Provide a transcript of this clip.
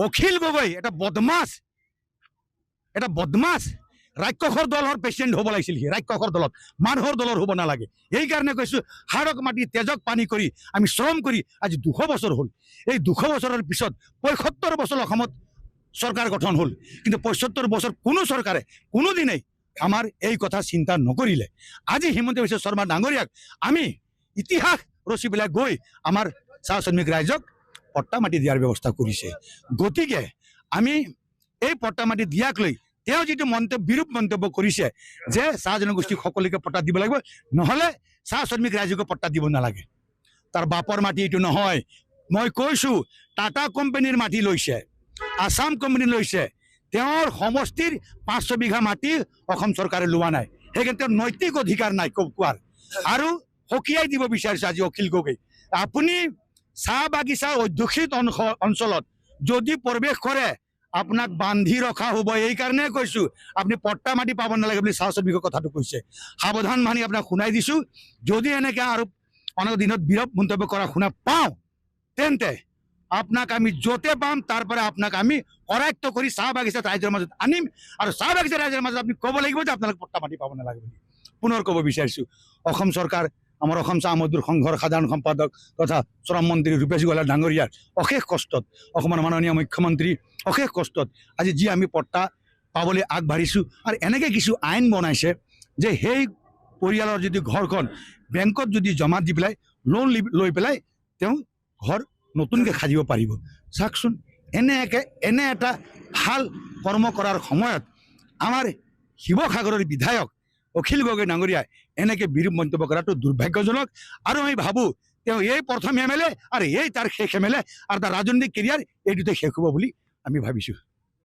অখিল গগৈ এটা বদমাছ ৰাক্ষসৰ দলৰ প্ৰেচিডেণ্ট হ'ব লাগিছিল। সি ৰাক্ষসৰ দলত মানুহৰ দলৰ হ'ব নালাগে। সেইকাৰণে কৈছোঁ হাড়ক মাটি তেজক পানী কৰি আমি শ্ৰম কৰি আজি 200 বছৰ হ'ল। এই 200 বছৰৰ পিছত 75 বছৰ অসমত চৰকাৰ গঠন হ'ল, কিন্তু 75 বছৰ কোনো চৰকাৰে কোনোদিনেই আমাৰ এই কথা চিন্তা নকৰিলে। আজি হিমন্ত বিশ্ব শৰ্মা ডাঙৰীয়াক আমি ইতিহাস ৰচি পেলাই গৈ আমাৰ চাহ শ্ৰমিক ৰাইজক পট্টা মাটি দিয়াৰ ব্যৱস্থা কৰিছে। গতিকে আমি এই পট্টা মাটি দিয়াক লৈ তেওঁ যিটো বিৰূপ মন্তব্য কৰিছে যে চাহ জনগোষ্ঠীক সকলোকে পট্টা দিব লাগিব, নহ'লে চাহ শ্ৰমিক ৰাইজকো পট্টা দিব নালাগে। তাৰ বাপৰ মাটি এইটো নহয়। মই কৈছোঁ টাটা কোম্পানীৰ মাটি লৈছে, আছাম কোম্পানী লৈছে, তেওঁৰ সমষ্টিৰ 500 বিঘা মাটি অসম চৰকাৰে লোৱা নাই। সেইকাৰণে তেওঁৰ নৈতিক অধিকাৰ নাই কোৱাৰ। আৰু সকীয়াই দিব বিচাৰিছে আজি অখিল গগৈ, আপুনি চাহ বাগিচাৰ অধ্যুষিত অঞ্চলত যদি প্ৰৱেশ কৰে আপোনাক বান্ধি ৰখা হ'ব। এইকাৰণে কৈছোঁ আপুনি পট্টা মাটি পাব নালাগে বুলি চাহ শ্ৰমিকৰ কথাটো কৈছে। সাৱধান মানি আপোনাক শুনাই দিছোঁ, যদি এনেকৈ আৰু অনেক দিনত বিৰূপ মন্তব্য কৰা শুনা পাওঁ, তেন্তে আপোনাক আমি য'তে পাম তাৰ পৰা আপোনাক আমি কৰায়ত্ব কৰি চাহ বাগিচাত ৰাইজৰ মাজত আনিম। আৰু চাহ বাগিচা ৰাইজৰ মাজত আপুনি ক'ব লাগিব যে আপোনালোক পট্টা মাটি পাব নালাগে বুলি। পুনৰ ক'ব বিচাৰিছোঁ, অসম চৰকাৰ, আমাৰ অসম চাহ মজদুৰ সংঘৰ সাধাৰণ সম্পাদক তথা শ্ৰম মন্ত্ৰী ৰূপেশ গোহালা ডাঙৰীয়াৰ অশেষ কষ্টত, অসমৰ মাননীয় মুখ্যমন্ত্ৰী অশেষ কষ্টত আজি যি আমি পট্টা পাবলৈ আগবাঢ়িছোঁ। আৰু এনেকৈ কিছু আইন বনাইছে যে সেই পৰিয়ালৰ যদি ঘৰখন বেংকত যদি জমা দি পেলাই লোন লৈ পেলাই তেওঁ ঘৰ নতুনকৈ সাজিব পাৰিব। চাওকচোন, এনে এটা ভাল কৰ্ম কৰাৰ সময়ত আমাৰ শিৱসাগৰৰ বিধায়ক অখিল গগৈ ডাঙৰীয়াই এনেকৈ বিৰূপ মন্তব্য কৰাটো দুৰ্ভাগ্যজনক। আৰু আমি ভাবোঁ তেওঁ এই প্ৰথম MLA আৰু এই তাৰ শেষ MLA, আৰু তাৰ ৰাজনৈতিক কেৰিয়াৰ এই দুটাই শেষ হ'ব বুলি আমি ভাবিছোঁ।